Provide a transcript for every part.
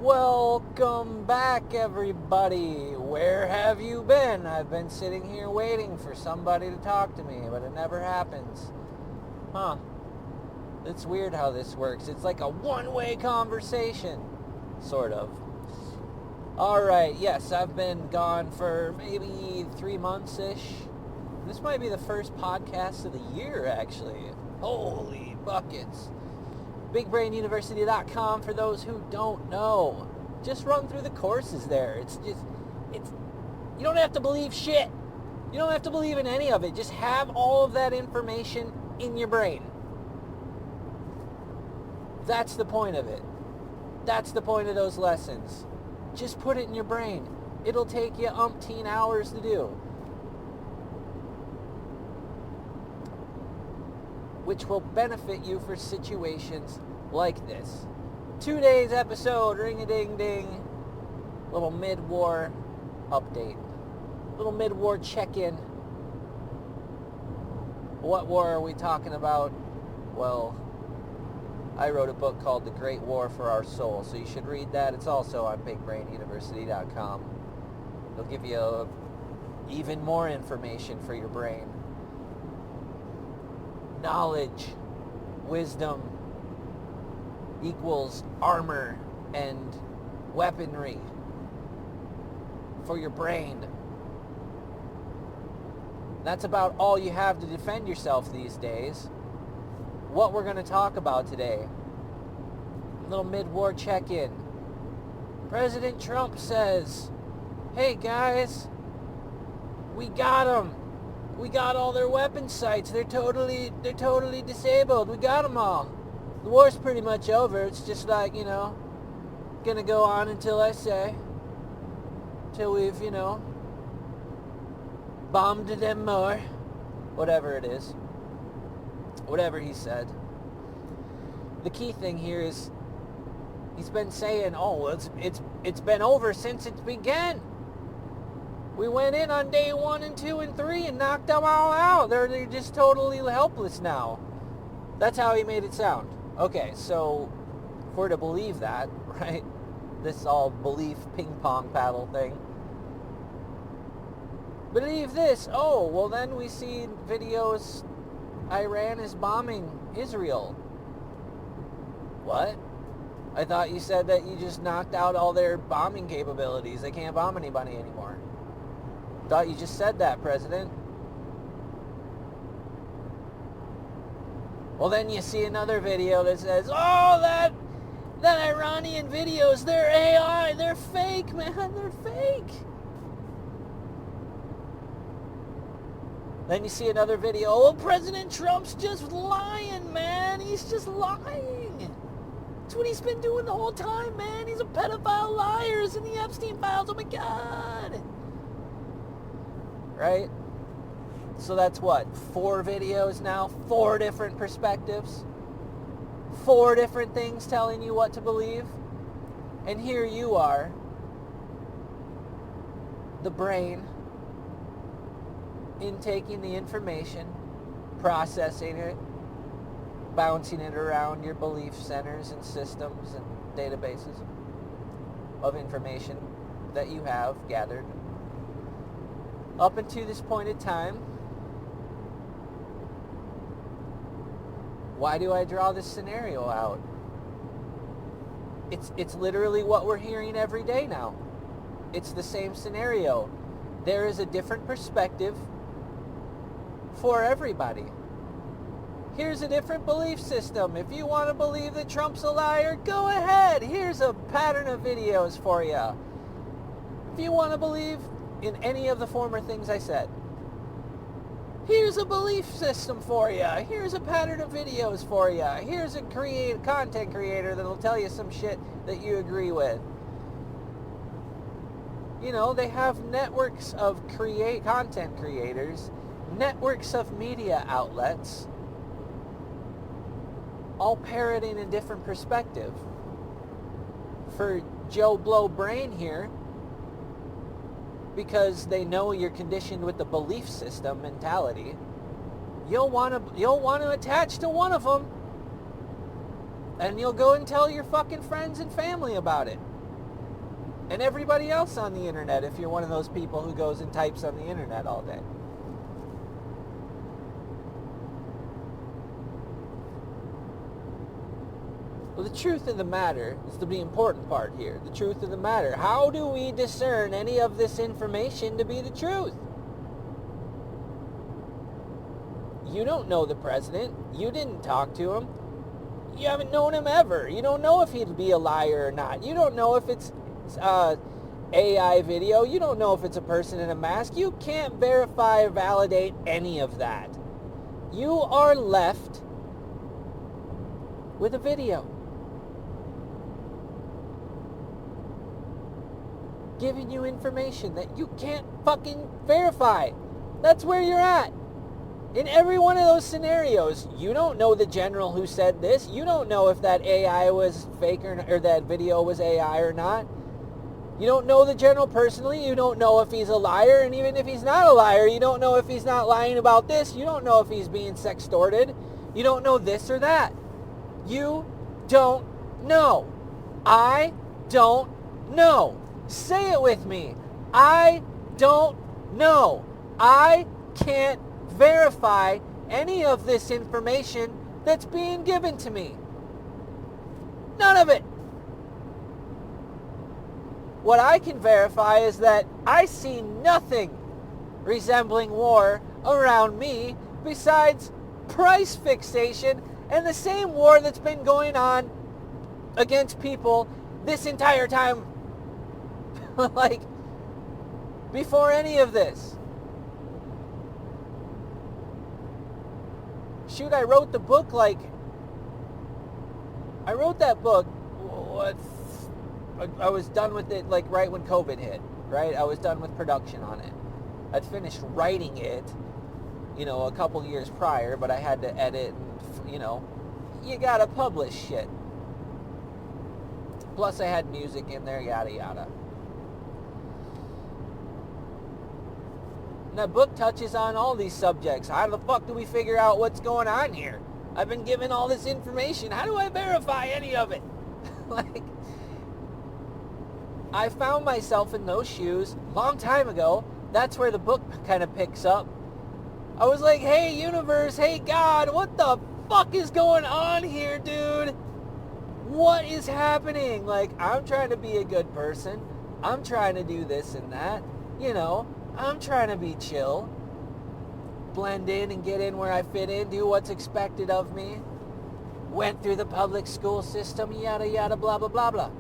Welcome back, everybody. Where have you been? I've been sitting here waiting for somebody to talk to me, but it never happens. Huh. It's weird how this works. It's like a one-way conversation, sort of. Alright, yes, I've been gone for maybe 3 months-ish. This might be the first podcast of the year, actually. Holy buckets. BigBrainUniversity.com for those who don't know. Just run through the courses there. It's you don't have to believe shit. You don't have to believe in any of it. Just have all of that information in your brain. That's the point of it. That's the point of those lessons. Just put it in your brain. It'll take you umpteen hours to do. Which will benefit you for situations like this. Today's episode, ring-a-ding-ding, little mid-war update. Little mid-war check-in. What war are we talking about? Well, I wrote a book called The Great War for Our Soul, so you should read that. It's also on BigBrainUniversity.com. It'll give you even more information for your brain. Knowledge, wisdom equals armor and weaponry for your brain. That's about all you have to defend yourself these days. What we're going to talk about today, a little mid-war check-in. President Trump says, hey guys, we got them. We got all their weapon sites. They're totally disabled. We got them all. The war's pretty much over. It's just like, gonna go on until I say. Till we've, bombed them more. Whatever it is. Whatever he said. The key thing here is he's been saying, it's been over since it began. We went in on day 1 and 2 and 3 and knocked them all out. They're just totally helpless now. That's how he made it sound. Okay, so if we're to believe that, right? This all belief ping pong paddle thing. Believe this. Oh, well then we see videos Iran is bombing Israel. What? I thought you said that you just knocked out all their bombing capabilities. They can't bomb anybody anymore. Thought you just said that, President. Well, then you see another video that says, oh, that Iranian videos, they're AI, they're fake, man, they're fake. Then you see another video, oh, President Trump's just lying, man, he's just lying. That's what he's been doing the whole time, man. He's a pedophile liar. He's in the Epstein files, oh my God. Right? So that's what? 4 videos now? 4 different perspectives? 4 different things telling you what to believe? And here you are, the brain, intaking the information, processing it, bouncing it around your belief centers and systems and databases of information that you have gathered up until this point in time. Why do I draw this scenario out? It's literally what we're hearing every day now. It's the same scenario. There is a different perspective for everybody. Here's a different belief system. If you want to believe that Trump's a liar, go ahead. Here's a pattern of videos for you. If you want to believe in any of the former things I said, here's a belief system for you. Here's a pattern of videos for you. Here's a content creator that'll tell you some shit that you agree with. They have networks of content creators, networks of media outlets, all parroting a different perspective. For Joe Blow Brain here, because they know you're conditioned with the belief system mentality, you'll want to attach to one of them, and you'll go and tell your fucking friends and family about it. And everybody else on the internet, if you're one of those people who goes and types on the internet all day. Well, the truth of the matter is the important part here. The truth of the matter. How do we discern any of this information to be the truth? You don't know the president. You didn't talk to him. You haven't known him ever. You don't know if he'd be a liar or not. You don't know if it's AI video. You don't know if it's a person in a mask. You can't verify or validate any of that. You are left with a video giving you information that you can't fucking verify. That's where you're at. In every one of those scenarios, you don't know the general who said this. You don't know if that AI was fake or that video was AI or not. You don't know the general personally. You don't know if he's a liar. And even if he's not a liar, you don't know if he's not lying about this. You don't know if he's being sextorted. You don't know this or that. You don't know. I don't know. Say it with me. I don't know. I can't verify any of this information that's being given to me. None of it. What I can verify is that I see nothing resembling war around me besides price fixation and the same war that's been going on against people this entire time. Like, before any of this. Shoot, I wrote the book I wrote that book, I was done with it like right when COVID hit, right? I was done with production on it. I'd finished writing it, a couple years prior, but I had to edit and, you gotta publish shit. Plus I had music in there, yada yada. And that book touches on all these subjects. How the fuck do we figure out what's going on here? I've been given all this information. How do I verify any of it? I found myself in those shoes a long time ago. That's where the book kind of picks up. I was like, hey, universe, hey, God, what the fuck is going on here, dude? What is happening? I'm trying to be a good person. I'm trying to do this and that. I'm trying to be chill. Blend in and get in where I fit in. Do what's expected of me. Went through the public school system, yada, yada, blah, blah, blah, blah.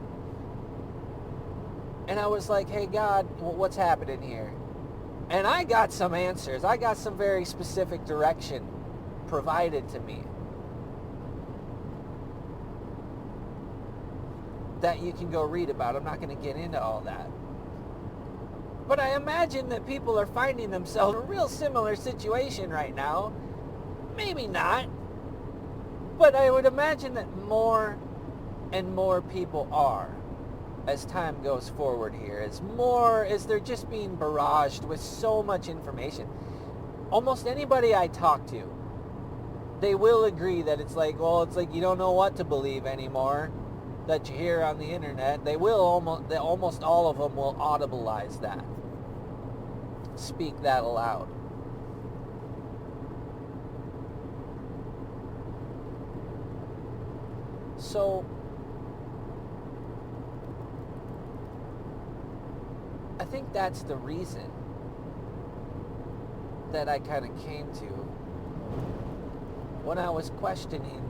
And I was like, hey, God, what's happening here? And I got some answers. I got some very specific direction provided to me that you can go read about. I'm not going to get into all that. But I imagine that people are finding themselves in a real similar situation right now. Maybe not. But I would imagine that more and more people are as time goes forward here. As they're just being barraged with so much information. Almost anybody I talk to, they will agree that it's like you don't know what to believe anymore that you hear on the internet. Almost all of them will audibilize that. Speak that aloud. So, I think that's the reason that I kind of came to when I was questioning,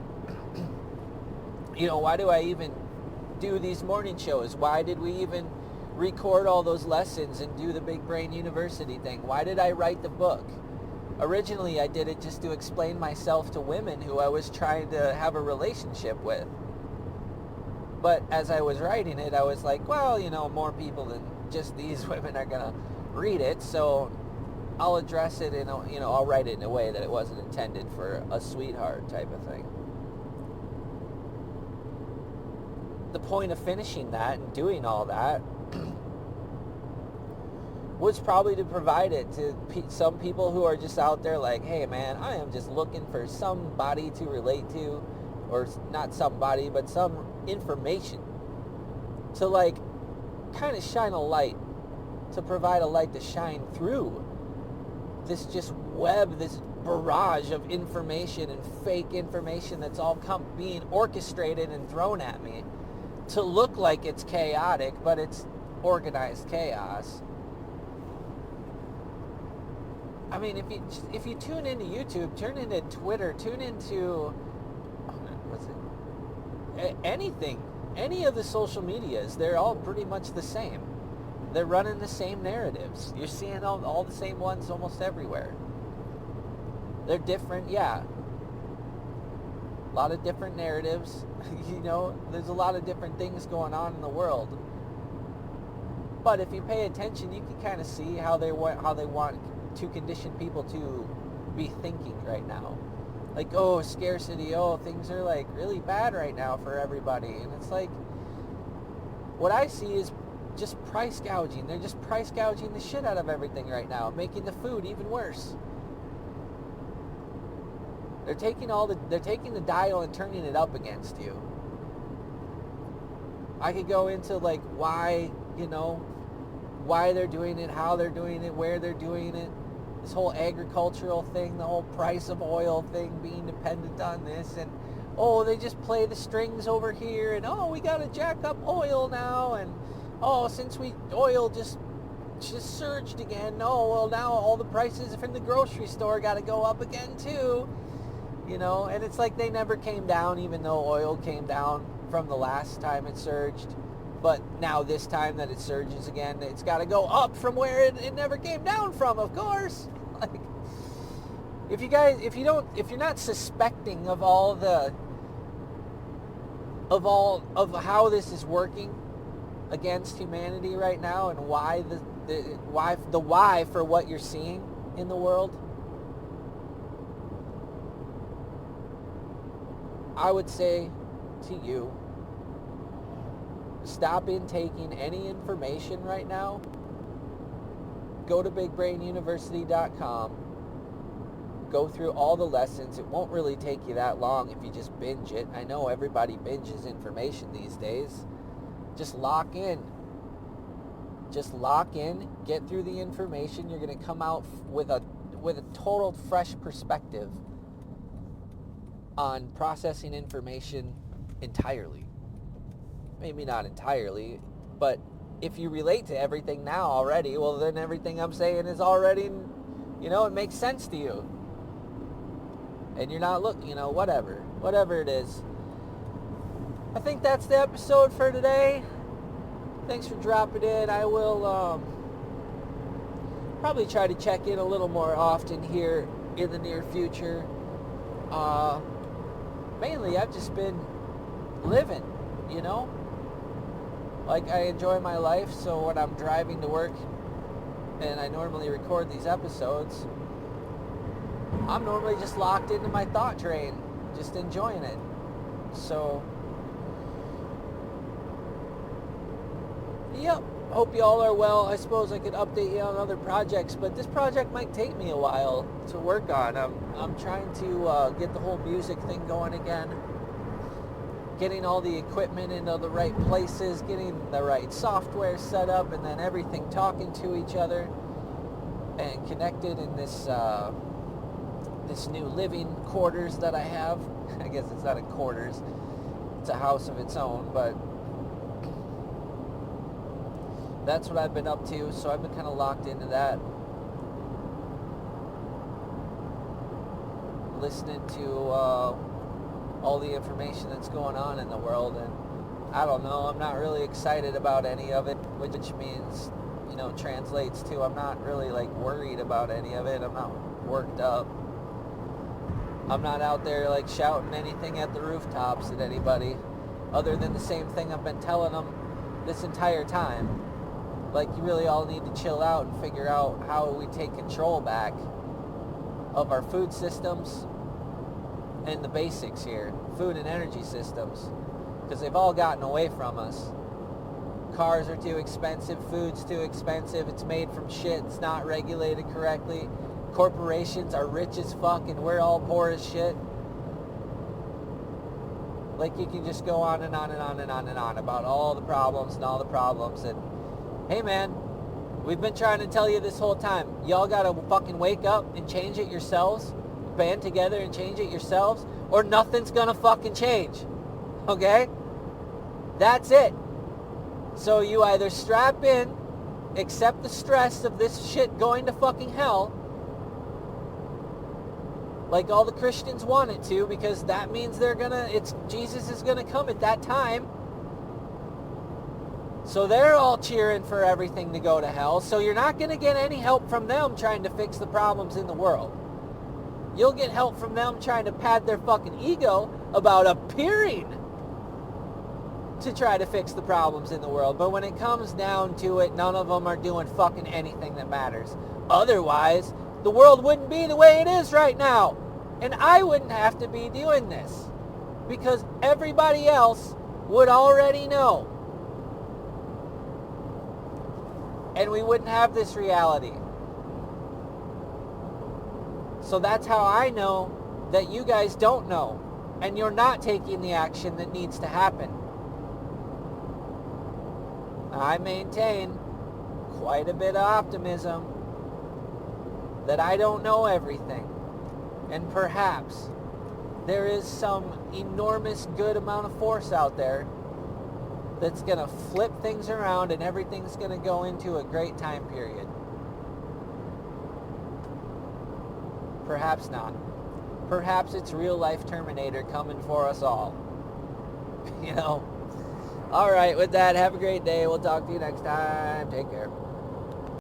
why do I even do these morning shows? Why did we even record all those lessons and do the Big Brain University thing? Why did I write the book? Originally, I did it just to explain myself to women who I was trying to have a relationship with. But as I was writing it, I was like, well, more people than just these women are going to read it, so I'll address it in I'll write it in a way that it wasn't intended for a sweetheart type of thing. The point of finishing that and doing all that was probably to provide it to some people who are just out there like, hey man, I am just looking for somebody to relate to, or not somebody, but some information to kind of shine a light, to provide a light to shine through this just web, this barrage of information and fake information that's all being orchestrated and thrown at me to look like it's chaotic, but it's organized chaos. I mean, if you tune into YouTube, tune into Twitter, tune into anything, any of the social medias, they're all pretty much the same. They're running the same narratives. You're seeing all the same ones almost everywhere. They're different, yeah. A lot of different narratives. There's a lot of different things going on in the world. But if you pay attention, you can kind of see how they want to condition people to be thinking right now. Like, oh, scarcity, oh, things are like really bad right now for everybody. And it's like, what I see is just price gouging. They're just price gouging the shit out of everything right now, making the food even worse. They're taking the dial and turning it up against you. I could go into like why they're doing it, how they're doing it, where they're doing it. This whole agricultural thing, the whole price of oil thing, being dependent on this, and oh, they just play the strings over here, and oh, we gotta jack up oil now, and oh, since oil just surged again, oh, well, now all the prices from the grocery store gotta go up again too, and it's like they never came down, even though oil came down from the last time it surged. But now this time that it surges again, it's got to go up from where it never came down from, of course. Like, if you're not suspecting of how this is working against humanity right now, and why the why for what you're seeing in the world, I would say to you, stop intaking any information right now. Go to BigBrainUniversity.com. Go through all the lessons. It won't really take you that long if you just binge it. I know everybody binges information these days. Just lock in. Get through the information. You're going to come out with a total fresh perspective on processing information entirely. Maybe not entirely, but if you relate to everything now already, well, then everything I'm saying is already, it makes sense to you. And you're not looking, whatever it is. I think that's the episode for today. Thanks for dropping in. I will probably try to check in a little more often here in the near future. Mainly, I've just been living, Like, I enjoy my life, so when I'm driving to work and I normally record these episodes, I'm normally just locked into my thought train, just enjoying it. So, yep, hope you all are well. I suppose I could update you on other projects, but this project might take me a while to work on. I'm trying to get the whole music thing going again. Getting all the equipment into the right places, getting the right software set up, and then everything talking to each other and connected in this new living quarters that I have. I guess it's not a quarters, it's a house of its own, but that's what I've been up to, so I've been kind of locked into that. Listening to all the information that's going on in the world, and I don't know, I'm not really excited about any of it, which means, translates to I'm not really like worried about any of it. I'm not worked up. I'm not out there like shouting anything at the rooftops at anybody other than the same thing I've been telling them this entire time. Like, you really all need to chill out and figure out how we take control back of our food systems and the basics here, food and energy systems, because they've all gotten away from us. Cars are too expensive, food's too expensive, it's made from shit, it's not regulated correctly. Corporations are rich as fuck and we're all poor as shit. Like, you can just go on and on and on and on and on about all the problems and hey man, we've been trying to tell you this whole time. Y'all gotta fucking wake up and change it yourselves. Band together and change it yourselves, or nothing's gonna fucking change. Okay? That's it. So you either strap in, accept the stress of this shit going to fucking hell, like all the Christians want it to, because that means Jesus is gonna come at that time. So they're all cheering for everything to go to hell. So you're not gonna get any help from them trying to fix the problems in the world. You'll get help from them trying to pad their fucking ego about appearing to try to fix the problems in the world. But when it comes down to it, none of them are doing fucking anything that matters. Otherwise, the world wouldn't be the way it is right now. And I wouldn't have to be doing this, because everybody else would already know. And we wouldn't have this reality. So that's how I know that you guys don't know, and you're not taking the action that needs to happen. I maintain quite a bit of optimism that I don't know everything. And perhaps there is some enormous good amount of force out there that's going to flip things around and everything's going to go into a great time period. Perhaps not. Perhaps it's real life Terminator coming for us all. You know? All right, with that, have a great day. We'll talk to you next time. Take care.